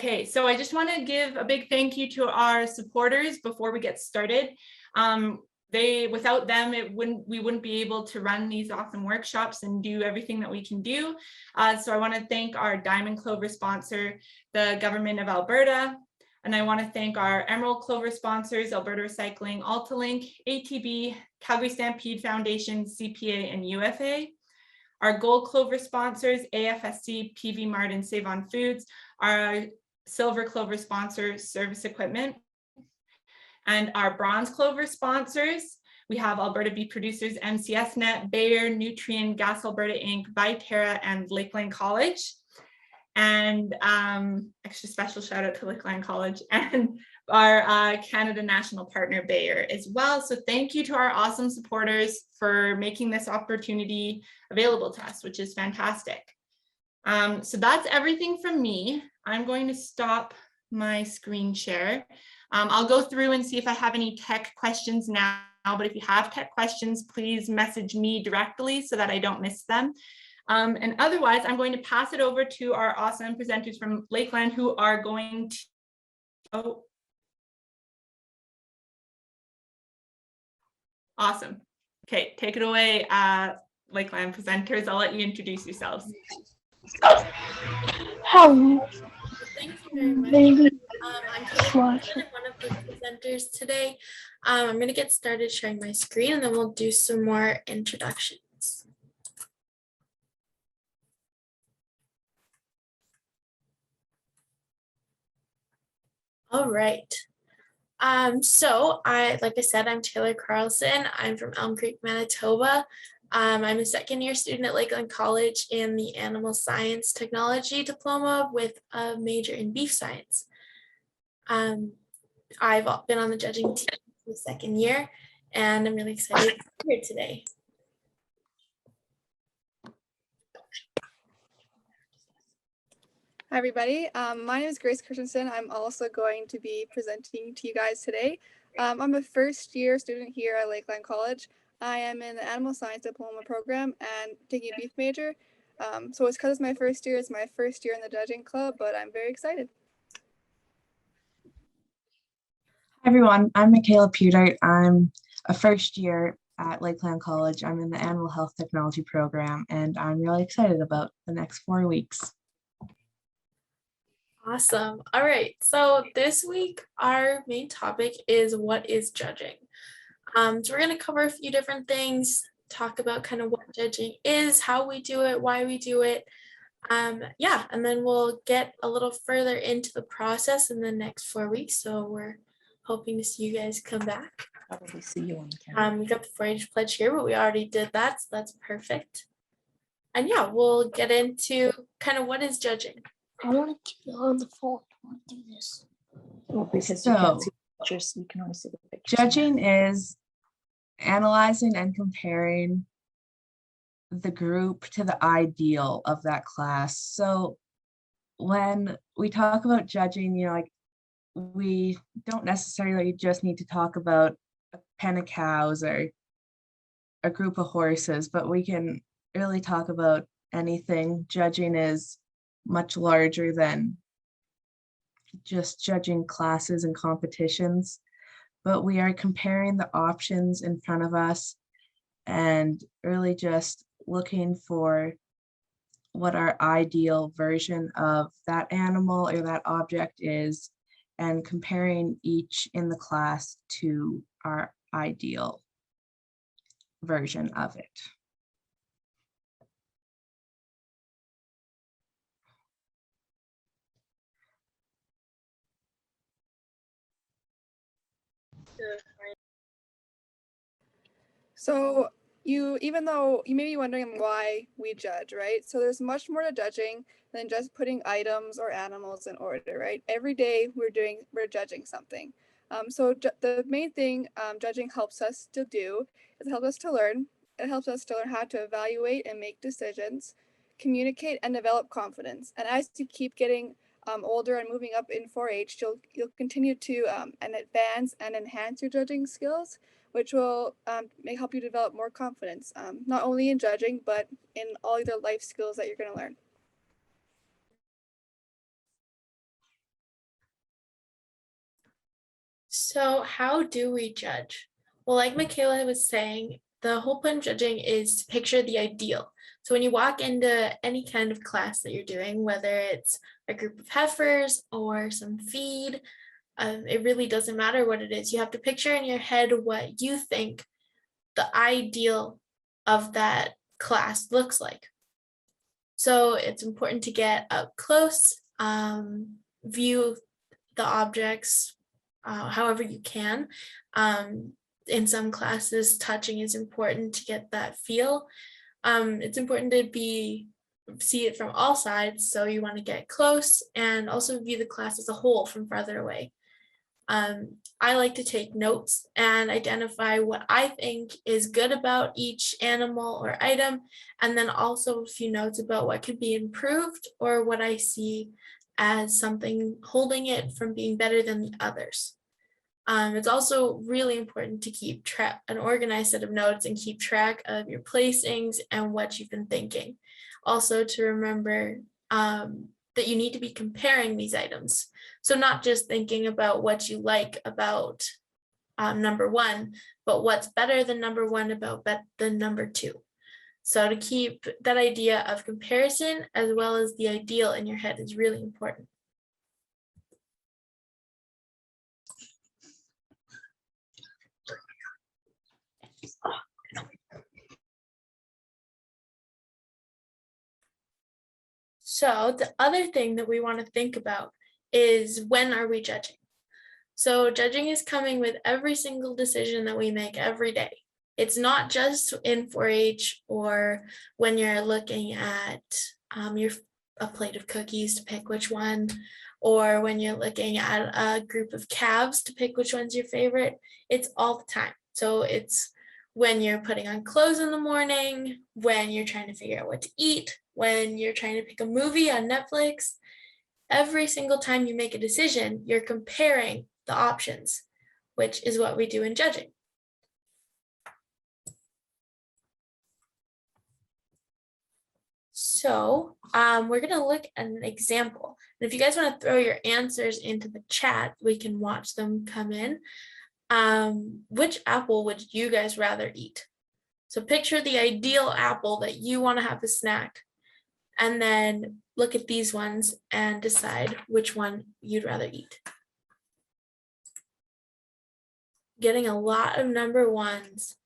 Okay, so I just want to give a big thank you to our supporters before we get started. Without them, we wouldn't be able to run these awesome workshops and do everything that we can do. So I want to thank our Diamond Clover sponsor, the Government of Alberta. And I want to thank our Emerald Clover sponsors, Alberta Recycling, Altalink, ATB, Calgary Stampede Foundation, CPA, and UFA. Our Gold Clover sponsors, AFSC, PV Mart, and Save On Foods. Our Silver Clover sponsor, Service Equipment. And our Bronze Clover sponsors, we have Alberta Beef Producers, MCS Net, Bayer, Nutrien, Gas Alberta Inc., Viterra, and Lakeland College. And extra special shout out to Lakeland College and our Canada National Partner Bayer as well. So thank you to our awesome supporters for making this opportunity available to us, which is fantastic. So that's everything from me. I'm going to stop my screen share. I'll go through and see if I have any tech questions now, but if you have tech questions, please message me directly so that I don't miss them. And otherwise, I'm going to pass it over to our awesome presenters from Lakeland who are going to, oh, awesome. Okay, take it away, Lakeland presenters. I'll let you introduce yourselves. Hello. Thank you very much. I'm Christensen, one of the presenters today. I'm going to get started sharing my screen and then we'll do some more introductions. All right. Like I said, I'm Taylor Carlson. I'm from Elm Creek, Manitoba. I'm a second-year student at Lakeland College in the Animal Science Technology Diploma with a major in beef science. I've been on the judging team for the second year, and I'm really excited to be here today. Hi everybody, my name is Grace Christensen. I'm also going to be presenting to you guys today. I'm a first year student here at Lakeland College. I am in the Animal Science Diploma program and taking a beef major. So it's because it's my first year in the judging club, but I'm very excited. Hi everyone, I'm Michaela Pewdart. I'm a first year at Lakeland College. I'm in the Animal Health Technology program and I'm really excited about the next 4 weeks. Awesome. All right. So this week, our main topic is what is judging. So we're going to cover a few different things, talk about kind of what judging is, how we do it, why we do it. And then we'll get a little further into the process in the next 4 weeks. So we're hoping to see you guys come back. Probably see you on the camera. We got the 4-H pledge here, but we already did that. So that's perfect. And we'll get into kind of what is judging. I want to keep you on the phone. I want to do this. Well, because So, you can't see the pictures, you can only see the pictures. Judging is analyzing and comparing the group to the ideal of that class. So when we talk about judging, we don't necessarily just need to talk about a pen of cows or a group of horses, but we can really talk about anything. Judging is much larger than just judging classes and competitions, but we are comparing the options in front of us and really just looking for what our ideal version of that animal or that object is and comparing each in the class to our ideal version of it. So even though you may be wondering why we judge, right? So there's much more to judging than just putting items or animals in order, right? Every day we're judging something. The main thing judging helps us to do is it helps us to learn. It helps us to learn how to evaluate and make decisions, communicate and develop confidence. And as you keep getting older and moving up in 4-H, you'll continue to and advance and enhance your judging skills, which will help you develop more confidence, not only in judging, but in all other life skills that you're going to learn. So how do we judge? Well, like Michaela was saying, the whole point of judging is to picture the ideal. So when you walk into any kind of class that you're doing, whether it's a group of heifers or some feed, it really doesn't matter what it is. You have to picture in your head what you think the ideal of that class looks like. So it's important to get up close, view the objects however you can. In some classes, touching is important to get that feel. It's important to see it from all sides, so you want to get close and also view the class as a whole from farther away. I like to take notes and identify what I think is good about each animal or item, and then also a few notes about what could be improved or what I see as something holding it from being better than the others. It's also really important to keep track, an organized set of notes, and keep track of your placings and what you've been thinking. Also to remember that you need to be comparing these items. So not just thinking about what you like about number one, but what's better than number one about than number two. So to keep that idea of comparison as well as the ideal in your head is really important. So the other thing that we want to think about is, when are we judging? So judging is coming with every single decision that we make every day. It's not just in 4-H or when you're looking at a plate of cookies to pick which one, or when you're looking at a group of calves to pick which one's your favorite. It's all the time. So it's when you're putting on clothes in the morning, when you're trying to figure out what to eat, when you're trying to pick a movie on Netflix. Every single time you make a decision, you're comparing the options, which is what we do in judging. So we're going to look at an example. And if you guys want to throw your answers into the chat, we can watch them come in. Which apple would you guys rather eat? So picture the ideal apple that you want to have a snack, and then look at these ones and decide which one you'd rather eat. Getting a lot of number ones.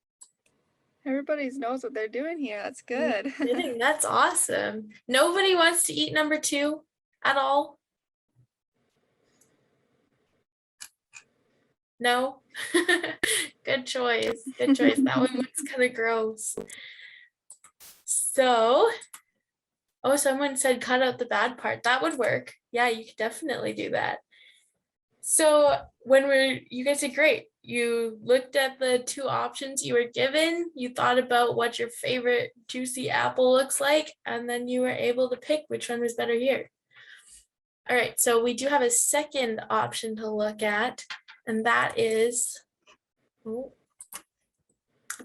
Everybody knows what they're doing here. That's good. That's awesome. Nobody wants to eat number two at all? No? Good choice. Good choice. That one looks kind of gross. So, oh, someone said cut out the bad part. That would work. Yeah, you could definitely do that. So you guys did great. You looked at the two options you were given, you thought about what your favorite juicy apple looks like, and then you were able to pick which one was better here. All right, so we do have a second option to look at, and that is a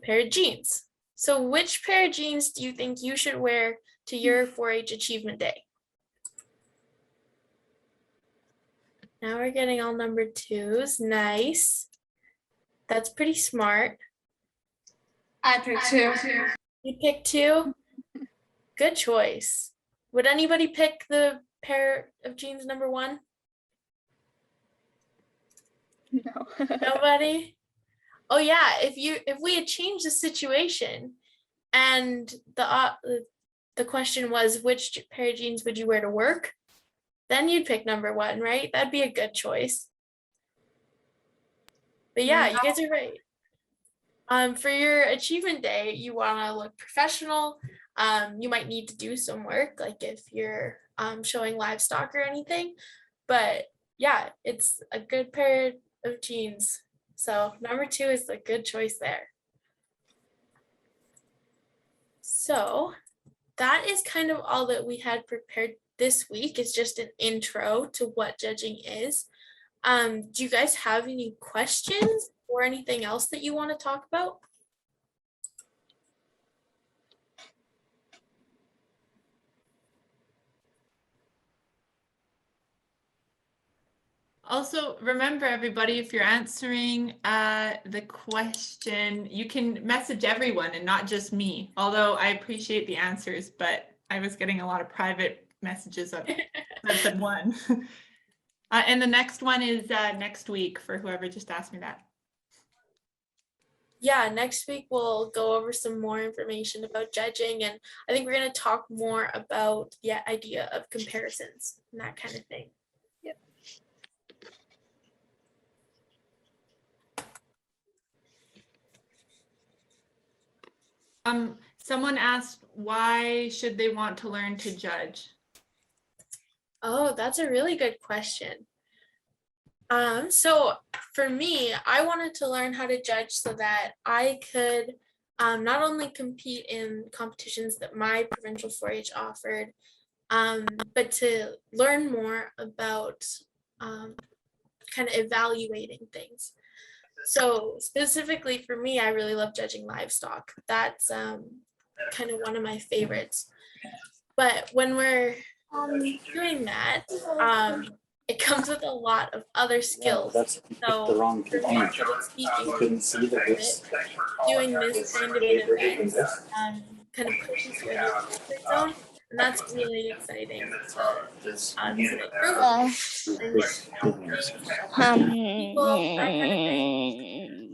pair of jeans. So which pair of jeans do you think you should wear to your 4-H achievement day? Now we're getting all number twos. Nice. That's pretty smart. I picked two. You picked two? Good choice. Would anybody pick the pair of jeans number one? No. Nobody? Oh yeah, if we had changed the situation and the question was which pair of jeans would you wear to work, then you'd pick number one, right? That'd be a good choice. But yeah, you guys are right. For your achievement day, you want to look professional. You might need to do some work, like if you're showing livestock or anything. But yeah, it's a good pair of jeans. So number two is a good choice there. So that is kind of all that we had prepared this week. It's just an intro to what judging is. Do you guys have any questions or anything else that you want to talk about? Also, remember everybody, if you're answering the question, you can message everyone and not just me. Although I appreciate the answers, but I was getting a lot of private messages of I said one. And the next one is next week for whoever just asked me that. Yeah, next week we'll go over some more information about judging, and I think we're going to talk more about the idea of comparisons and that kind of thing. Yep. Someone asked, why should they want to learn to judge? Oh, that's a really good question. So for me, I wanted to learn how to judge so that I could not only compete in competitions that my provincial 4-H offered, but to learn more about kind of evaluating things. So specifically for me, I really love judging livestock. That's kind of one of my favorites. But when we're doing that, it comes with a lot of other skills. That's So the wrong for me, container. speaking, Couldn't see that this. doing this kind of an event kind of pushes you into your comfort zone, and that's really exciting to see the people, that kind of thing.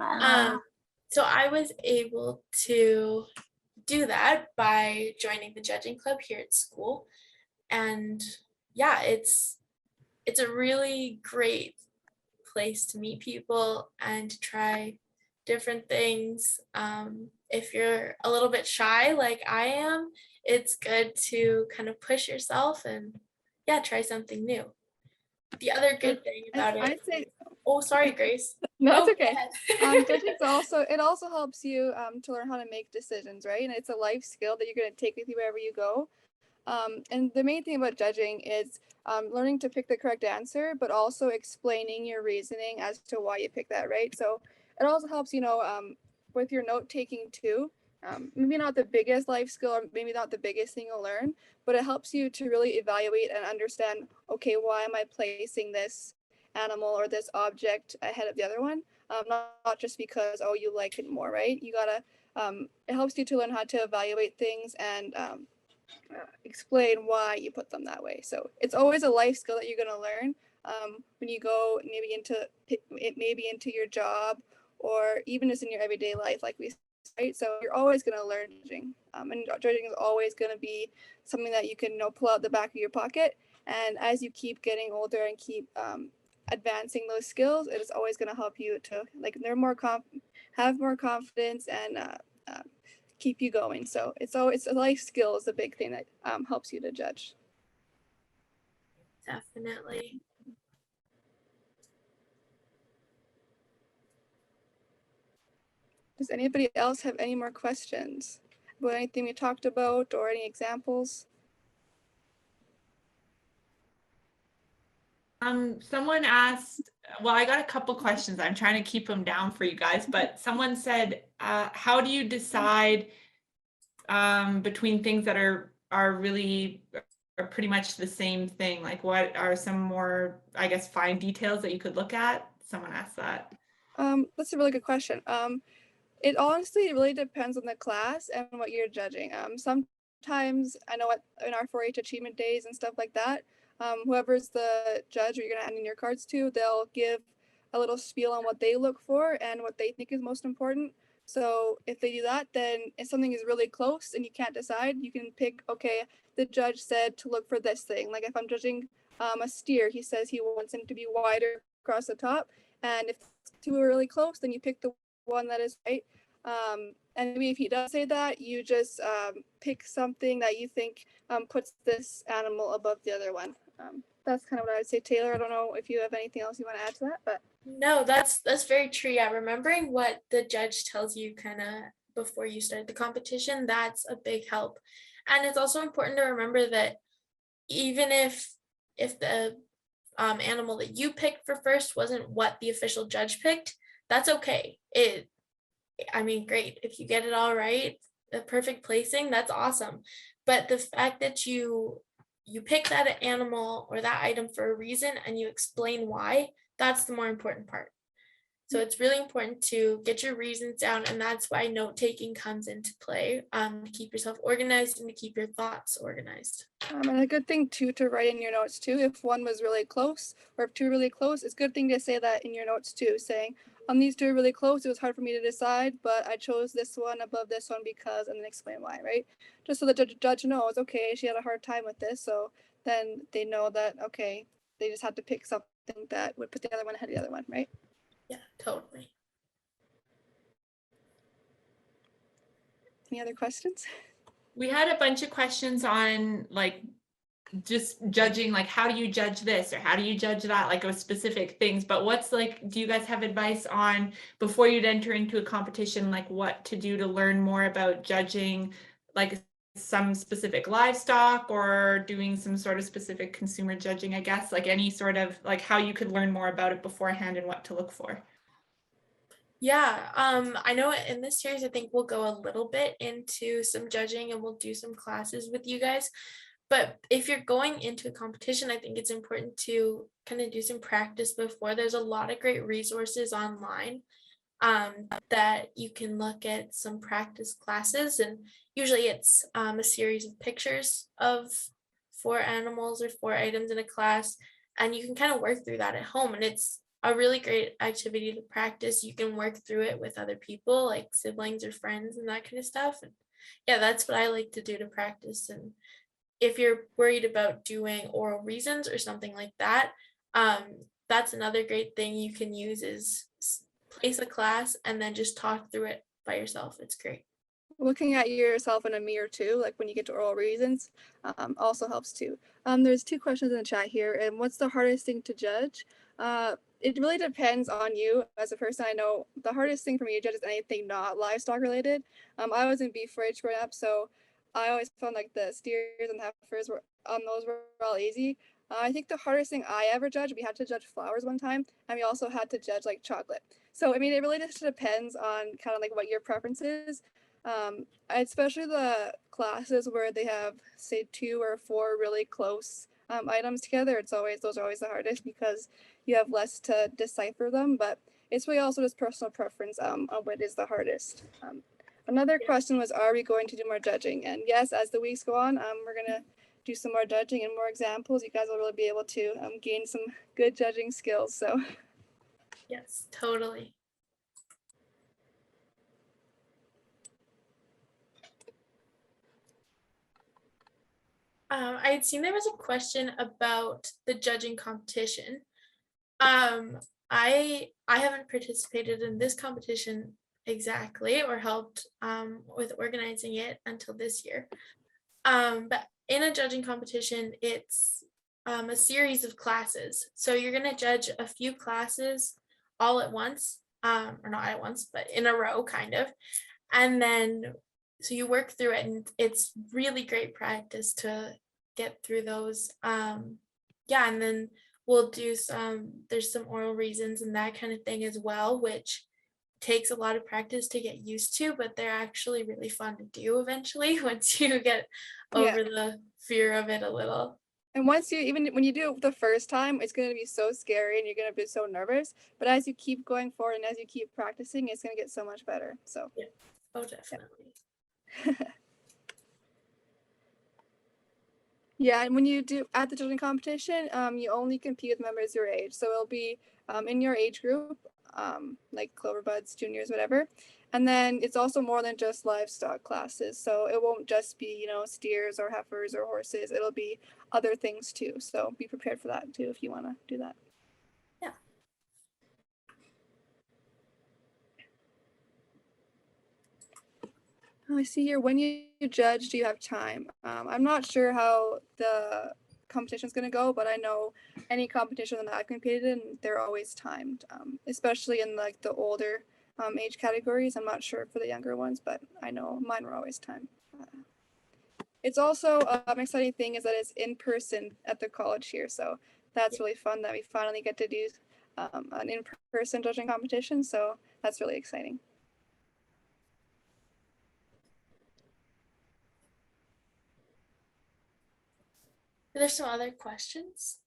So I was able to do that by joining the judging club here at school, and yeah, it's a really great place to meet people and to try different things. If you're a little bit shy like I am, it's good to kind of push yourself and yeah, try something new. The other good thing about it. I'd say, Oh, sorry, Grace. no, it's Oh, okay. go ahead. Judging's also helps you to learn how to make decisions, right? And it's a life skill that you're going to take with you wherever you go. And the main thing about judging is learning to pick the correct answer, but also explaining your reasoning as to why you pick that, right? So it also helps, with your note taking too. Maybe not the biggest life skill, or maybe not the biggest thing you'll learn, but it helps you to really evaluate and understand, okay, why am I placing this animal or this object ahead of the other one? Not just because, oh, you like it more, right? You gotta, it helps you to learn how to evaluate things and explain why you put them that way. So it's always a life skill that you're going to learn when you go maybe into your job or even just in your everyday life, like we said, right? So you're always going to learn judging, and judging is always going to be something that you can pull out the back of your pocket. And as you keep getting older and keep advancing those skills, it is always going to help you to have more confidence and keep you going. So it's a life skill is a big thing that helps you to judge. Definitely. Does anybody else have any more questions about anything we talked about or any examples? Someone asked, well, I got a couple questions. I'm trying to keep them down for you guys, but someone said, how do you decide between things that are really are pretty much the same thing? Like what are some more, I guess, fine details that you could look at? Someone asked that. That's a really good question. It honestly really depends on the class and what you're judging. Sometimes I know in our 4-H achievement days and stuff like that, whoever's the judge or you're gonna add in your cards to, they'll give a little spiel on what they look for and what they think is most important. So if they do that, then if something is really close and you can't decide, you can pick, okay, the judge said to look for this thing. Like if I'm judging a steer, he says he wants him to be wider across the top. And if two are really close, then you pick the one that is right. And maybe if he does say that, you just pick something that you think puts this animal above the other one. That's kind of what I would say. Taylor, I don't know if you have anything else you want to add to that, but No, that's very true. Yeah, remembering what the judge tells you kind of before you start the competition, that's a big help. And it's also important to remember that even if the animal that you picked for first wasn't what the official judge picked, that's okay. Great. If you get it all right, the perfect placing, that's awesome. But the fact that you pick that animal or that item for a reason and you explain why, that's the more important part. So it's really important to get your reasons down, and that's why note taking comes into play, to keep yourself organized and to keep your thoughts organized. And a good thing too to write in your notes too, if one was really close or if two really close, it's a good thing to say that in your notes too, saying these two are really close, it was hard for me to decide, but I chose this one above this one because, and then explain why, right? Just so the judge knows, okay, she had a hard time with this, so then they know that, okay, they just had to pick something that would put the other one ahead of the other one, right? Yeah, totally. Any other questions? We had a bunch of questions on like just judging, like how do you judge this or how do you judge that, like with specific things, but what's like, do you guys have advice on before you'd enter into a competition, like what to do to learn more about judging like some specific livestock or doing some sort of specific consumer judging, I guess, like any sort of like how you could learn more about it beforehand and what to look for? Yeah, I know in this series, I think we'll go a little bit into some judging and we'll do some classes with you guys. But if you're going into a competition, I think it's important to kind of do some practice before. There's a lot of great resources online, that you can look at some practice classes, and usually it's a series of pictures of 4 animals or 4 items in a class, and you can kind of work through that at home, and it's a really great activity to practice. You can work through it with other people like siblings or friends and that kind of stuff. And yeah, that's what I like to do to practice. And if you're worried about doing oral reasons or something like that, that's another great thing you can use is place a class and then just talk through it by yourself. It's great. Looking at yourself in a mirror too, like when you get to oral reasons, also helps too. There's 2 questions in the chat here. And what's the hardest thing to judge? It really depends on you as a person. I know the hardest thing for me to judge is anything not livestock related. I was in beef rage growing up, so I always found like the steers and heifers were on those were all easy. I think the hardest thing I ever judged, we had to judge flowers one time, and we also had to judge like chocolate. So I mean, it really just depends on kind of like what your preference is. Especially the classes where they have say 2 or 4 really close items together. Those are always the hardest because you have less to decipher them. But it's really also just personal preference on what is the hardest. Another question was, are we going to do more judging? And yes, as the weeks go on, we're gonna do some more judging and more examples. You guys will really be able to gain some good judging skills. So Yes, totally. I had seen there was a question about the judging competition. I haven't participated in this competition exactly or helped with organizing it until this year. But in a judging competition, it's a series of classes. So you're gonna judge a few classes all at once, or not at once, but in a row, kind of. And then so you work through it, and it's really great practice to get through those. Yeah, and then we'll do there's some oral reasons and that kind of thing as well, which takes a lot of practice to get used to, but they're actually really fun to do eventually once you get over the fear of it a little. and once you, even when you do it the first time, it's going to be so scary and you're going to be so nervous. But as you keep going forward and as you keep practicing, it's going to get so much better. So yeah. Oh, definitely. Yeah, and when you do at the judging competition, you only compete with members your age. So it'll be in your age group, like Clover Buds, juniors, whatever. And then it's also more than just livestock classes. So it won't just be, steers or heifers or horses. It'll be other things too. So be prepared for that too if you want to do that. Yeah. Oh, I see here, when you judge, do you have time? I'm not sure how the competition is going to go, but I know any competition that I've competed in, they're always timed, especially in like the older age categories. I'm not sure for the younger ones, but I know mine were always timed. It's also an exciting thing is that it's in person at the college here, so that's really fun that we finally get to do an in-person judging competition. So that's really exciting. Are there some other questions?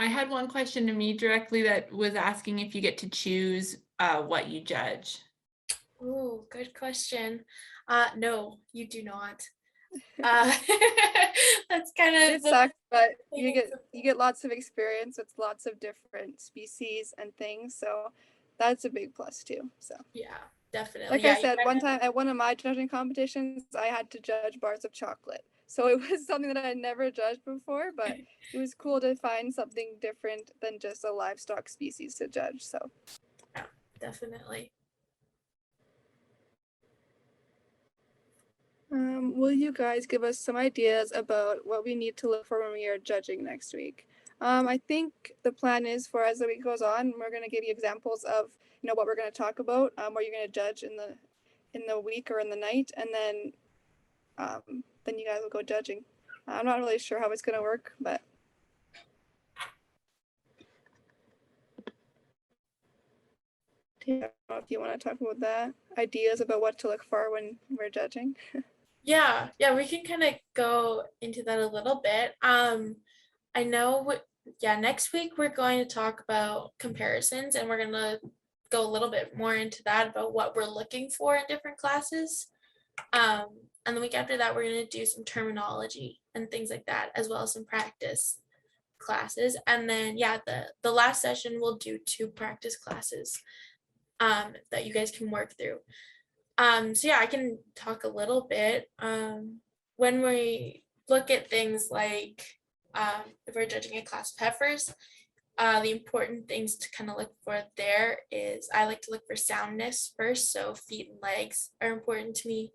I had one question to me directly that was asking if you get to choose what you judge. Oh, good question. No, you do not. Uh, that's kind of It sucks, but thing you is- get lots of experience with lots of different species and things, so that's a big plus too. So yeah, definitely. like Yeah, I you said, one kinda- time at one of my judging competitions, I had to judge bars of chocolate. So it was something that I had never judged before, but it was cool to find something different than just a livestock species to judge. So definitely. will you guys give us some ideas about what we need to look for when we are judging next week? I think the plan is for as the week goes on, we're going to give you examples of what we're going to talk about, what you're going to judge in the week or in the night, and then you guys will go judging. I'm not really sure how it's going to work, but I don't know if you want to talk about that. Ideas about what to look for when we're judging. Yeah, we can kind of go into that a little bit. I know next week we're going to talk about comparisons and we're going to go a little bit more into that about what we're looking for in different classes. And the week after that, we're going to do some terminology and things like that, as well as some practice classes. And then, the last session we'll do 2 practice classes that you guys can work through. So I can talk a little bit. When we look at things like if we're judging a class of heifers, the important things to kind of look for there is I like to look for soundness first, so feet and legs are important to me.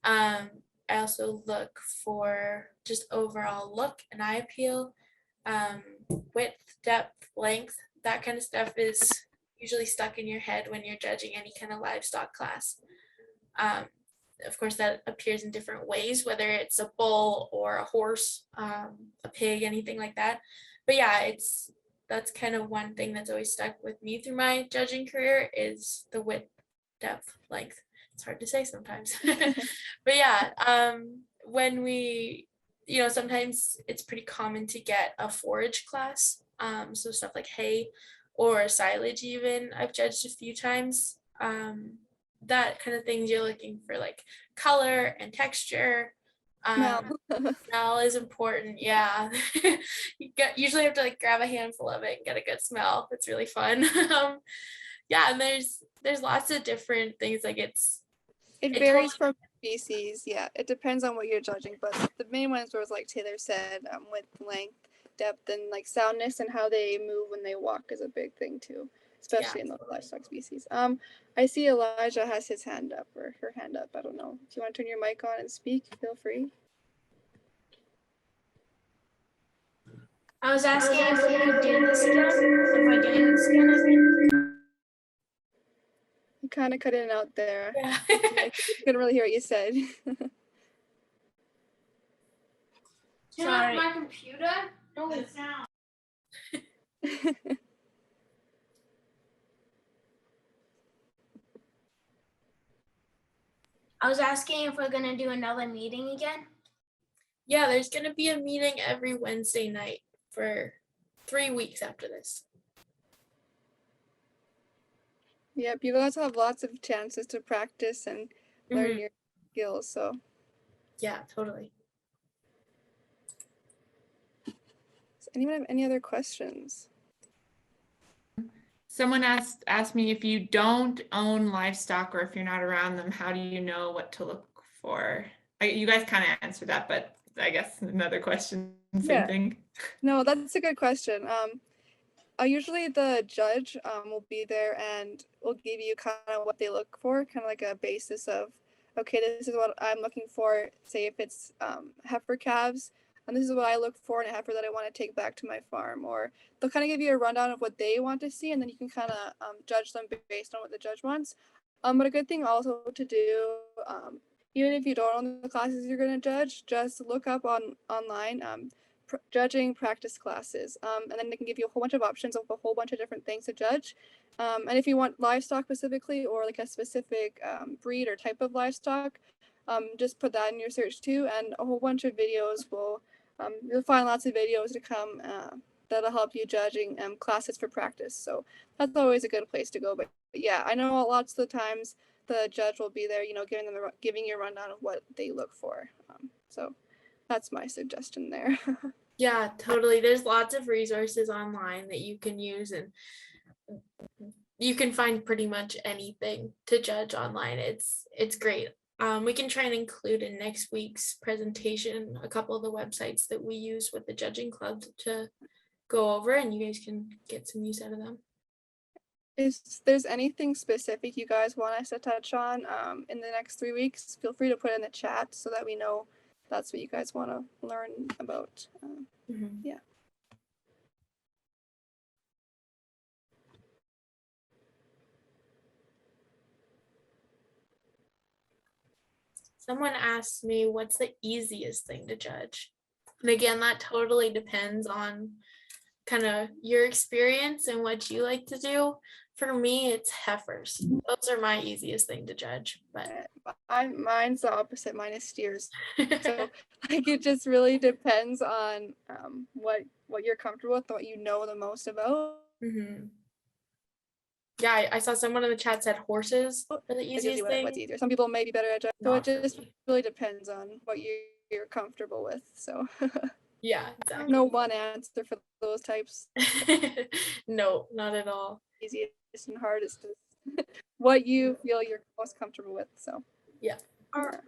I also look for just overall look and eye appeal, width, depth, length, that kind of stuff is usually stuck in your head when you're judging any kind of livestock class. Of course, that appears in different ways, whether it's a bull or a horse, a pig, anything like that. But that's kind of one thing that's always stuck with me through my judging career is the width, depth, length. It's hard to say sometimes. But when we, sometimes it's pretty common to get a forage class. So stuff like hay or silage even, I've judged a few times. That kind of things you're looking for, like color and texture. Smell is important. Yeah. Usually have to like grab a handful of it and get a good smell. It's really fun. And there's lots of different things. Like it varies from species. Yeah, it depends on what you're judging, but the main ones was like Taylor said, width, length, depth, and like soundness and how they move when they walk is a big thing too, especially in the livestock species. I see Elijah has his hand up or her hand up. I don't know. If you want to turn your mic on and speak, feel free. I was asking if we could do this again. If we're doing this again, I mean. You kind of cut in and out there. Yeah. I couldn't really hear what you said. Sorry. My computer? No. I was asking if we're gonna do another meeting again. Yeah, there's gonna be a meeting every Wednesday night for 3 weeks after this. Yep, you guys have lots of chances to practice and learn your skills. So yeah, totally. does anyone have any other questions? Someone asked me, if you don't own livestock or if you're not around them, how do you know what to look for? You guys kind of answered that, but I guess another question, same thing. No, that's a good question. Usually the judge will be there and will give you kind of what they look for, kind of like a basis of, okay, this is what I'm looking for. Say if it's heifer calves, and this is what I look for in a heifer that I want to take back to my farm. Or they'll kind of give you a rundown of what they want to see, and then you can kind of judge them based on what the judge wants. But a good thing also to do, even if you don't own the classes you're going to judge, just look up online judging practice classes, and then they can give you a whole bunch of options of a whole bunch of different things to judge. And if you want livestock specifically or like a specific breed or type of livestock, just put that in your search too, and a whole bunch of videos will you'll find lots of videos to come that'll help you judging classes for practice. So that's always a good place to go. But yeah, I know lots of the times the judge will be there, you know, giving you a rundown of what they look for. So that's my suggestion there. Yeah, totally. There's lots of resources online that you can use, and you can find pretty much anything to judge online. It's great. We can try and include in next week's presentation a couple of the websites that we use with the judging club to go over, and you guys can get some use out of them. If there's anything specific you guys want us to touch on in the next 3 weeks, feel free to put it in the chat so that we know that's what you guys want to learn about. Yeah. Someone asked me what's the easiest thing to judge. And again, that totally depends on kind of your experience and what you like to do. For me, it's heifers. Those are my easiest thing to judge. But mine's the opposite. Mine is steers. So like it just really depends on what you're comfortable with, what you know the most about. Yeah, I saw someone in the chat said horses are the easiest thing. What's easier. Some people may be better at judging. So it just really depends on what you're comfortable with. So yeah, exactly. No one answer for those types. No, not at all. Easiest and hardest is what you feel you're most comfortable with. So yeah. Are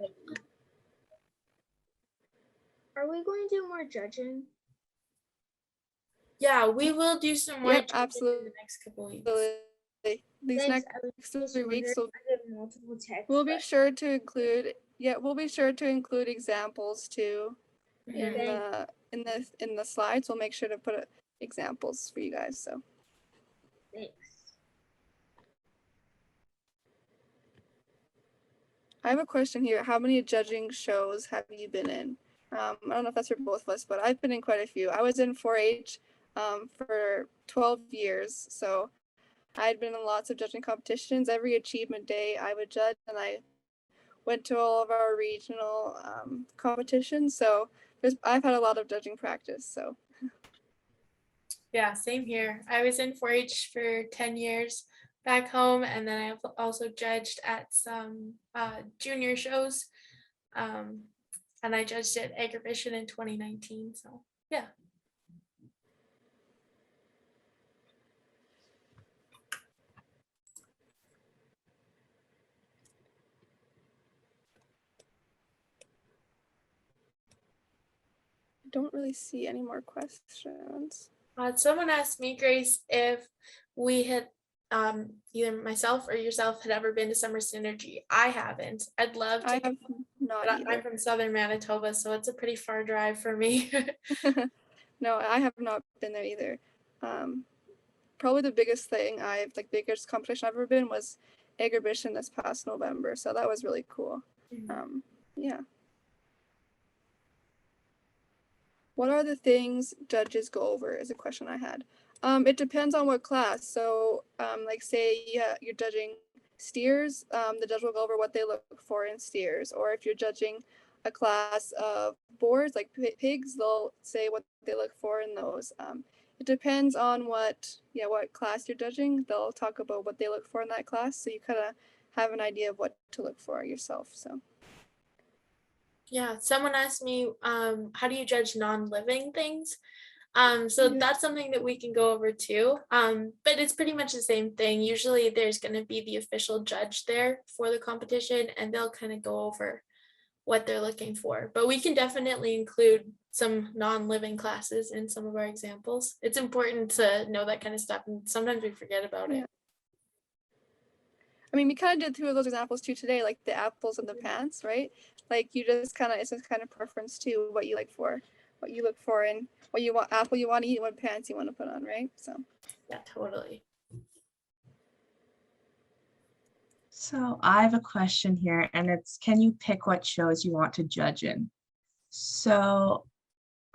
we going to do more judging? Yeah, we will do some more judging absolutely. in the next couple weeks. These next 3 weeks we'll be sure to include examples too in the slides. We'll make sure to put examples for you guys. So thanks. I have a question here. How many judging shows have you been in? I don't know if that's for both of us, but I've been in quite a few. I was in 4-H for 12 years, so I'd been in lots of judging competitions. Every achievement day I would judge, and I went to all of our regional competitions. So I've had a lot of judging practice. So yeah, same here. I was in 4-H for 10 years back home, and then I've also judged at some junior shows, and I judged at Agribition in 2019. So yeah. don't really see any more questions. Someone asked me, Grace, if we had either myself or yourself had ever been to Summer Synergy. I haven't. I'd love to. I have not either. I'm from southern Manitoba, so it's a pretty far drive for me. No, I have not been there either. Probably the biggest biggest competition I've ever been was Agribition this past November. So that was really cool. Yeah. What are the things judges go over is a question I had. It depends on what class. So like say you're judging steers, the judge will go over what they look for in steers. Or if you're judging a class of boars like pigs, they'll say what they look for in those. It depends on what class you're judging. They'll talk about what they look for in that class. So you kind of have an idea of what to look for yourself. So. Yeah, someone asked me, how do you judge non-living things? So that's something that we can go over too. But it's pretty much the same thing. Usually there's going to be the official judge there for the competition, and they'll kind of go over what they're looking for. But we can definitely include some non-living classes in some of our examples. It's important to know that kind of stuff, and sometimes we forget about it. I mean, we kind of did 2 of those examples too today, like the apples and the pants, right? Like you just kind of, it's just kind of preference too, what you look for and what you want, apple you want to eat, what pants you want to put on, right? So. Yeah, totally. So I have a question here, and it's, can you pick what shows you want to judge in? So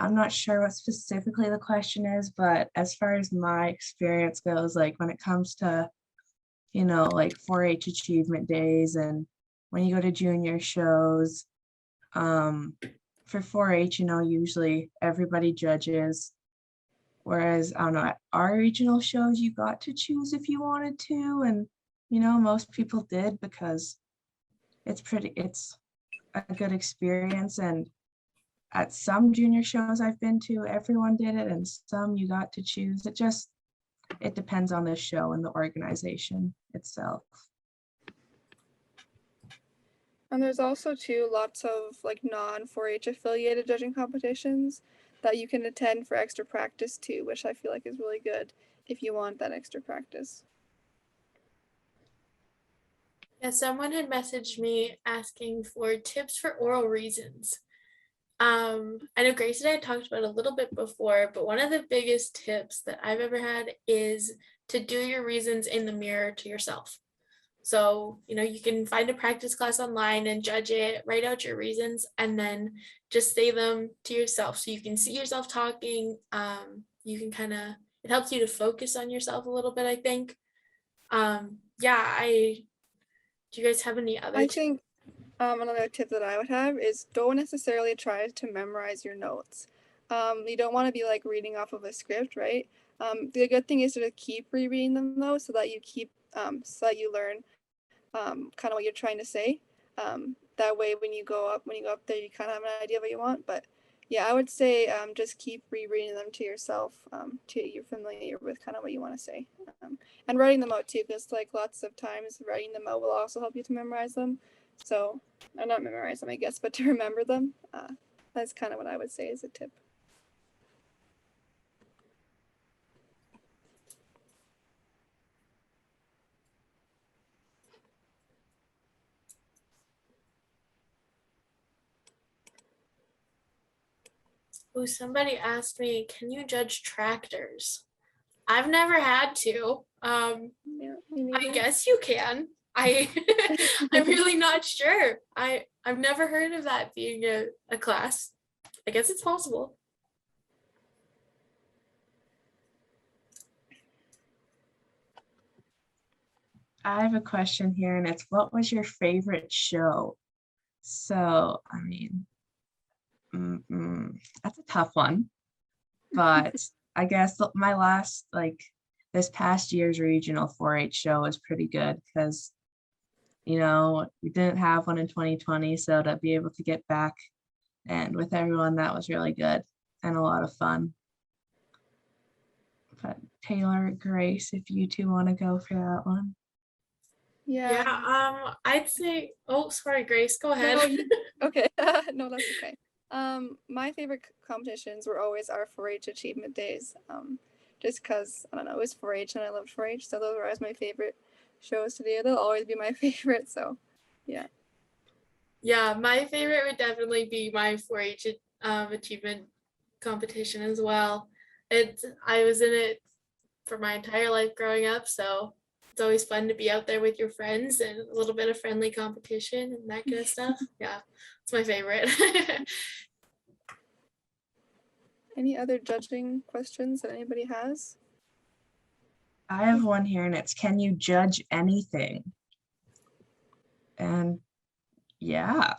I'm not sure what specifically the question is, but as far as my experience goes, like when it comes to, like 4-H achievement days and when you go to junior shows, for 4-H, usually everybody judges Whereas, I don't know, at our regional shows, you got to choose if you wanted to. And, you know, most people did because it's a good experience. And at some junior shows I've been to, everyone did it, and some you got to choose. It depends on the show and the organization itself. And there's also too lots of like non-4-H affiliated judging competitions that you can attend for extra practice too, which I feel like is really good if you want that extra practice. Yeah, someone had messaged me asking for tips for oral reasons. I know Grace and I had talked about it a little bit before, but one of the biggest tips that I've ever had is to do your reasons in the mirror to yourself. So, you know, you can find a practice class online and judge it, write out your reasons, and then just say them to yourself. So you can see yourself talking. You can it helps you to focus on yourself a little bit, I think. Do you guys have any other I think another tip that I would have is don't necessarily try to memorize your notes. You don't want to be like reading off of a script, right? The good thing is to keep rereading them though, so that you you learn kind of what you're trying to say. That way, when you go up there, you kind of have an idea of what you want. But yeah, I would say just keep rereading them to yourself, till you're familiar with kind of what you want to say, and writing them out too, because like lots of times writing them out will also help you to memorize them. So, or not memorize them, I guess, but to remember them. That's kind of what I would say is a tip. Oh, somebody asked me, can you judge tractors? I've never had to. Yeah, me I neither. guess you can. I'm really not sure. I've never heard of that being a class. I guess it's possible. I have a question here, and it's what was your favorite show? So, I mean, that's a tough one, but I guess my last, like this past year's regional 4-H show was pretty good because, you know, we didn't have one in 2020, so to be able to get back and with everyone, that was really good and a lot of fun. But Taylor, Grace, if you two want to go for that one. Yeah. I'd say, oh, sorry, Grace, go ahead. No, okay. No, that's okay. My favorite competitions were always our 4-H achievement days. Just because, I don't know, it was 4-H and I loved 4-H, so those were always my favorite shows to do. They'll always be my favorite, so yeah. Yeah, my favorite would definitely be my 4-H achievement competition as well. I was in it for my entire life growing up, so it's always fun to be out there with your friends and a little bit of friendly competition and that kind of stuff. Yeah, it's my favorite. Any other judging questions that anybody has? I have one here, and it's can you judge anything? And yeah.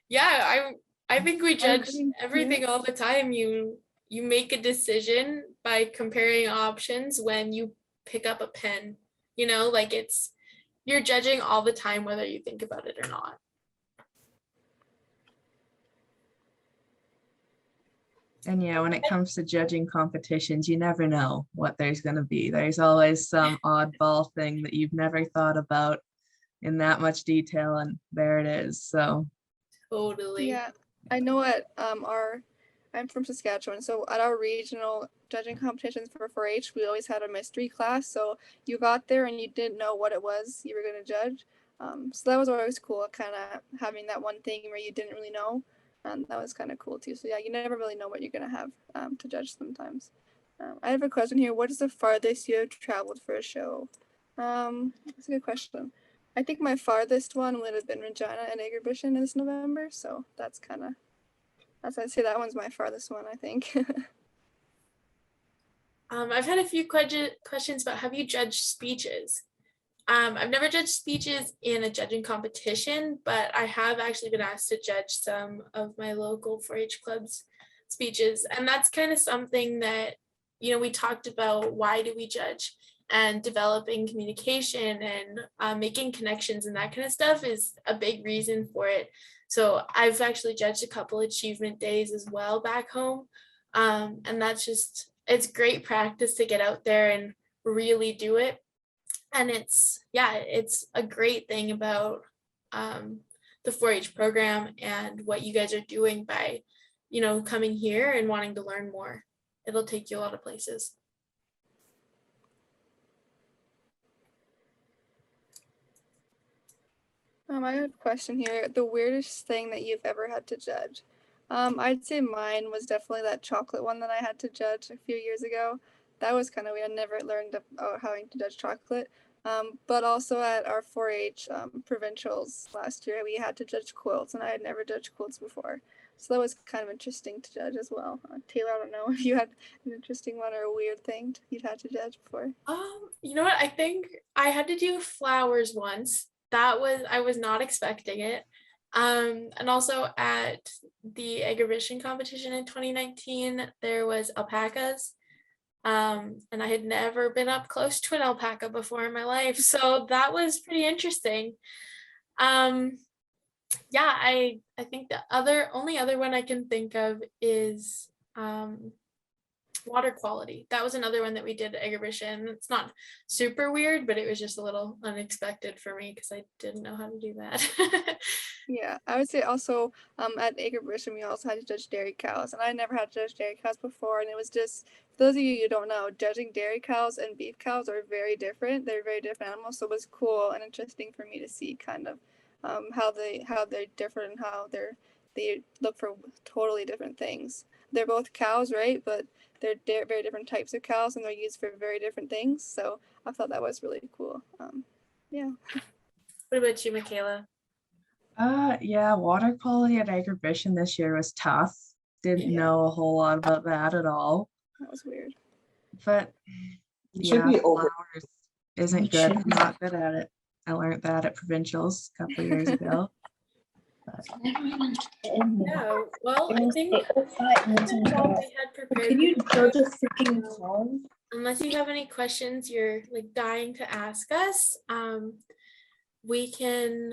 Yeah, I think we judge agree, everything all the time. You make a decision by comparing options when you pick up a pen. You know, like you're judging all the time whether you think about it or not. And yeah, when it comes to judging competitions, you never know what there's going to be. There's always some oddball thing that you've never thought about in that much detail, and there it is. So Totally. Yeah, I know at I'm from Saskatchewan, so at our regional judging competitions for 4-H, we always had a mystery class. So you got there and you didn't know what it was you were going to judge. So that was always cool, kind of having that one thing where you didn't really know. And that was kind of cool too. So yeah, you never really know what you're going to have to judge sometimes. I have a question here. What is the farthest you have traveled for a show? That's a good question. I think my farthest one would have been Regina and Agerbushin this November. So I'd say that one's my farthest one, I think. I've had a few questions about have you judged speeches? I've never judged speeches in a judging competition, but I have actually been asked to judge some of my local 4-H clubs' speeches. And that's kind of something that, you know, we talked about, why do we judge? And developing communication and making connections and that kind of stuff is a big reason for it. So I've actually judged a couple achievement days as well back home. And that's just, it's great practice to get out there and really do it. And it's a great thing about the 4-H program and what you guys are doing by, you know, coming here and wanting to learn more. It'll take you a lot of places. I have a question here. The weirdest thing that you've ever had to judge. I'd say mine was definitely that chocolate one that I had to judge a few years ago. That was kind of weird. I never learned about having to judge chocolate. But also at our 4-H provincials last year, we had to judge quilts, and I had never judged quilts before. So that was kind of interesting to judge as well. Taylor, I don't know if you had an interesting one or a weird thing you'd had to judge before. You know what? I think I had to do flowers once. I was not expecting it. And also at the exhibition competition in 2019, there was alpacas. And I had never been up close to an alpaca before in my life. So that was pretty interesting. Yeah, I think the only other one I can think of is water quality. That was another one that we did at exhibition. It's not super weird, but it was just a little unexpected for me because I didn't know how to do that. Yeah, I would say also at exhibition we also had to judge dairy cows, and I never had to judge dairy cows before, and it was just, for those of you who don't know, judging dairy cows and beef cows are very different. They're very different animals, so it was cool and interesting for me to see kind of how they're different and how they look for totally different things. They're both cows, right? But they're very different types of cows, and they're used for very different things. So I thought that was really cool. Yeah. What about you, Michaela? Yeah, water quality at exhibition this year was tough. Didn't know a whole lot about that at all. That was weird. But It should yeah, be over. flowers isn't good. I'm not good at it. I learned that at provincials a couple of years ago. Yeah, well, I think that's all we had prepared. Can you judge a freaking song? Unless you have any questions you're like dying to ask us, we can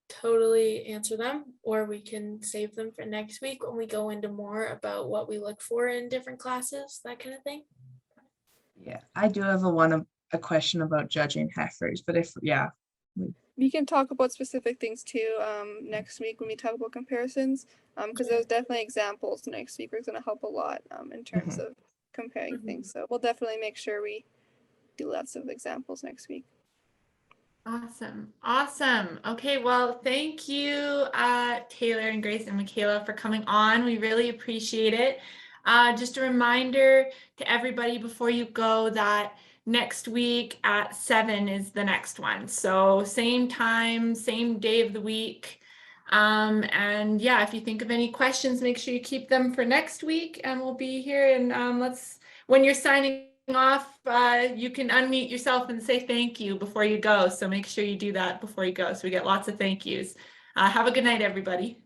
totally answer them, or we can save them for next week when we go into more about what we look for in different classes, that kind of thing. Yeah, I do have a question about judging heifers, but We can talk about specific things too next week when we talk about comparisons, because there's definitely examples next week. It's going to help a lot in terms of comparing things. So we'll definitely make sure we do lots of examples next week. Awesome. Okay, well, thank you, Taylor and Grace and Michaela, for coming on. We really appreciate it. Just a reminder to everybody before you go that next week at 7 is the next one. So same time, same day of the week. And yeah, if you think of any questions, make sure you keep them for next week, and we'll be here. And when you're signing off, you can unmute yourself and say thank you before you go. So make sure you do that before you go, so we get lots of thank yous. Have a good night, everybody.